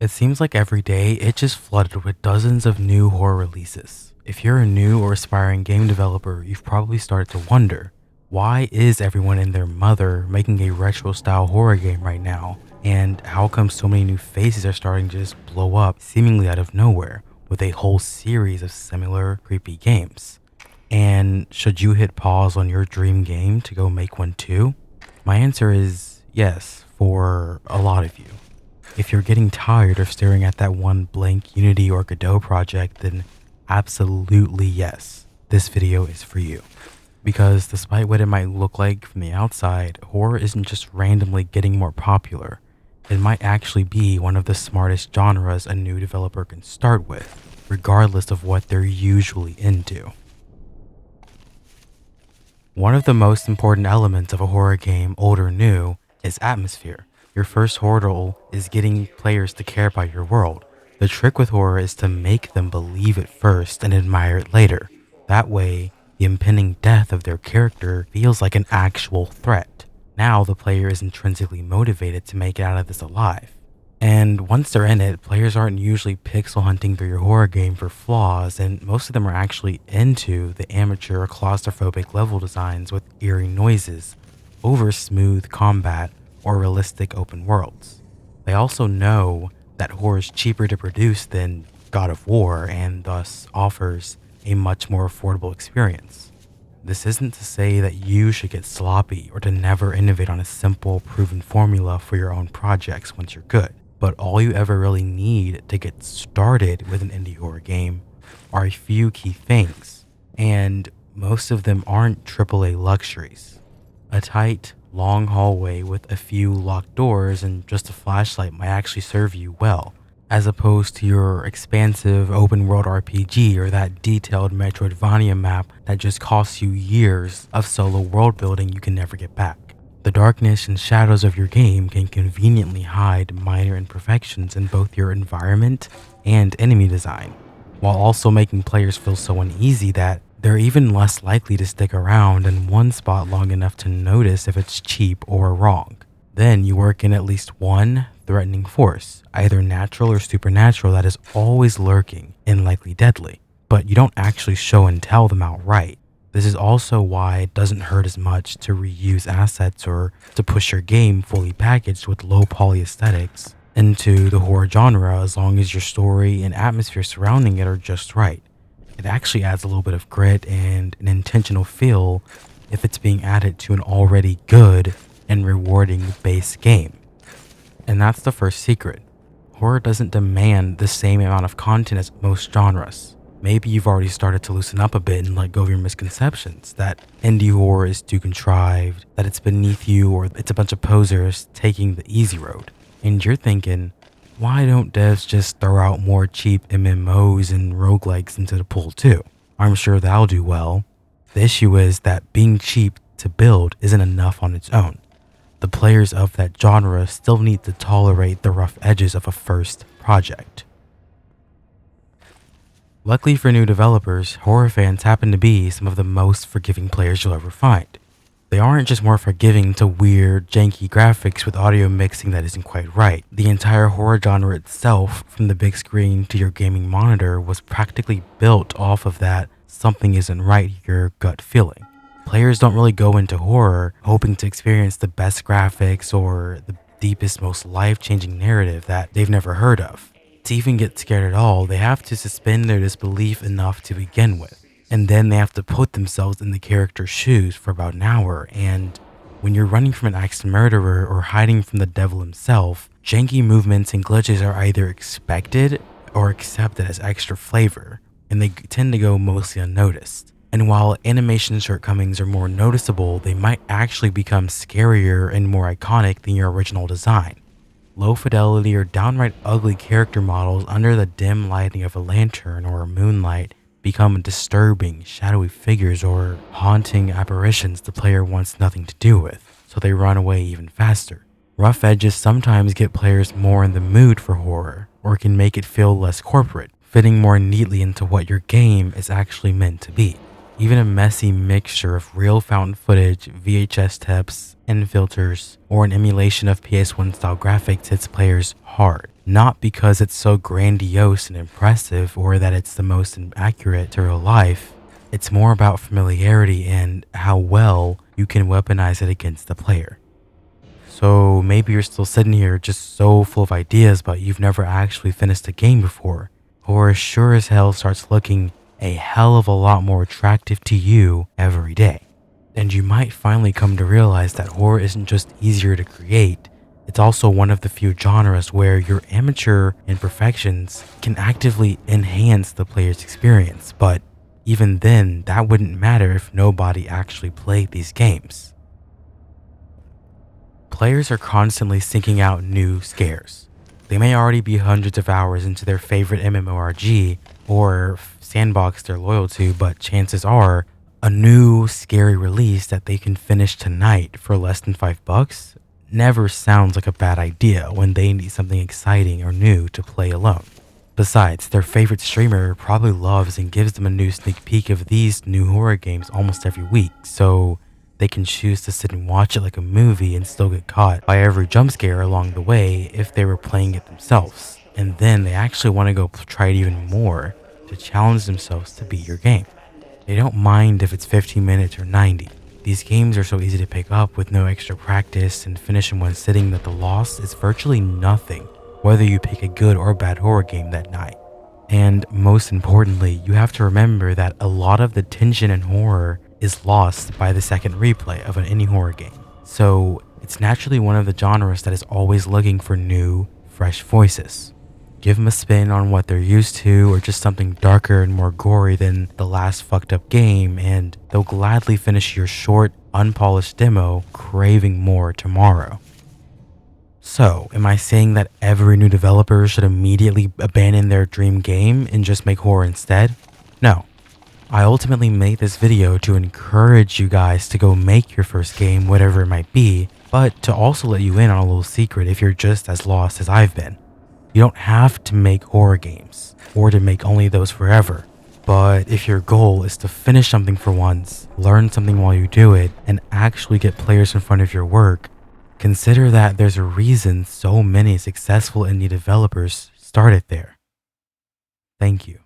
It seems like every day it just flooded with dozens of new horror releases. If you're a new or aspiring game developer, you've probably started to wonder, why is everyone and their mother making a retro style horror game right now? And how come so many new faces are starting to just blow up seemingly out of nowhere with a whole series of similar creepy games? And should you hit pause on your dream game to go make one too? My answer is yes, for a lot of you. If you're getting tired of staring at that one blank Unity or Godot project, then absolutely yes, this video is for you. Because despite what it might look like from the outside, horror isn't just randomly getting more popular. It might actually be one of the smartest genres a new developer can start with, regardless of what they're usually into. One of the most important elements of a horror game, old or new, is atmosphere. Your first hurdle is getting players to care about your world. The trick with horror is to make them believe it first and admire it later. That way, the impending death of their character feels like an actual threat. Now the player is intrinsically motivated to make it out of this alive. And once they're in it, players aren't usually pixel hunting through your horror game for flaws, and most of them are actually into the amateur claustrophobic level designs with eerie noises over smooth combat or realistic open worlds. They also know that horror is cheaper to produce than God of War and thus offers a much more affordable experience. This isn't to say that you should get sloppy or to never innovate on a simple, proven formula for your own projects once you're good, but all you ever really need to get started with an indie horror game are a few key things, and most of them aren't AAA luxuries. A tight, long hallway with a few locked doors and just a flashlight might actually serve you well, as opposed to your expansive open world RPG or that detailed Metroidvania map that just costs you years of solo world building you can never get back. The darkness and shadows of your game can conveniently hide minor imperfections in both your environment and enemy design, while also making players feel so uneasy that they're even less likely to stick around in one spot long enough to notice if it's cheap or wrong. Then you work in at least one threatening force, either natural or supernatural, that is always lurking and likely deadly, but you don't actually show and tell them outright. This is also why it doesn't hurt as much to reuse assets or to push your game fully packaged with low poly aesthetics into the horror genre, as long as your story and atmosphere surrounding it are just right. It actually adds a little bit of grit and an intentional feel if it's being added to an already good and rewarding base game. And that's the first secret. Horror doesn't demand the same amount of content as most genres. Maybe you've already started to loosen up a bit and let go of your misconceptions that indie horror is too contrived, that it's beneath you, or it's a bunch of posers taking the easy road. And you're thinking, why don't devs just throw out more cheap MMOs and roguelikes into the pool too? I'm sure that'll do well. The issue is that being cheap to build isn't enough on its own. The players of that genre still need to tolerate the rough edges of a first project. Luckily for new developers, horror fans happen to be some of the most forgiving players you'll ever find. They aren't just more forgiving to weird, janky graphics with audio mixing that isn't quite right. The entire horror genre itself, from the big screen to your gaming monitor, was practically built off of that something isn't right your gut feeling. Players don't really go into horror hoping to experience the best graphics or the deepest, most life-changing narrative that they've never heard of. To even get scared at all, they have to suspend their disbelief enough to begin with. And then they have to put themselves in the character's shoes for about an hour, and when you're running from an axe murderer or hiding from the devil himself, janky movements and glitches are either expected or accepted as extra flavor, and they tend to go mostly unnoticed. And while animation shortcomings are more noticeable, they might actually become scarier and more iconic than your original design. Low fidelity or downright ugly character models under the dim lighting of a lantern or moonlight become disturbing, shadowy figures or haunting apparitions the player wants nothing to do with, so they run away even faster. Rough edges sometimes get players more in the mood for horror, or can make it feel less corporate, fitting more neatly into what your game is actually meant to be. Even a messy mixture of real found footage, VHS tapes, and filters, or an emulation of PS1 style graphics hits players hard. not because it's so grandiose and impressive or that it's the most accurate to real life. It's more about familiarity and how well you can weaponize it against the player. So maybe you're still sitting here just so full of ideas, but you've never actually finished a game before. Horror sure as hell starts looking a hell of a lot more attractive to you every day. And you might finally come to realize that horror isn't just easier to create, it's also one of the few genres where your amateur imperfections can actively enhance the player's experience. But even then, that wouldn't matter if nobody actually played these games. Players are constantly seeking out new scares. They may already be hundreds of hours into their favorite MMORG or sandbox they're loyal to, but chances are a new scary release that they can finish tonight for less than $5 never sounds like a bad idea when they need something exciting or new to play alone. Besides, their favorite streamer probably loves and gives them a new sneak peek of these new horror games almost every week, so they can choose to sit and watch it like a movie and still get caught by every jump scare along the way if they were playing it themselves. And then they actually want to go try it even more to challenge themselves to beat your game. They don't mind if it's 15 minutes or 90. These games are so easy to pick up with no extra practice and finish in one sitting that the loss is virtually nothing, whether you pick a good or bad horror game that night. And most importantly, you have to remember that a lot of the tension and horror is lost by the second replay of any horror game. So it's naturally one of the genres that is always looking for new, fresh voices. Give them a spin on what they're used to or just something darker and more gory than the last fucked up game, and they'll gladly finish your short, unpolished demo craving more tomorrow. So, am I saying that every new developer should immediately abandon their dream game and just make horror instead? No. I ultimately made this video to encourage you guys to go make your first game, whatever it might be, but to also let you in on a little secret if you're just as lost as I've been. You don't have to make horror games, or to make only those forever. But if your goal is to finish something for once, learn something while you do it, and actually get players in front of your work, consider that there's a reason so many successful indie developers started there. Thank you.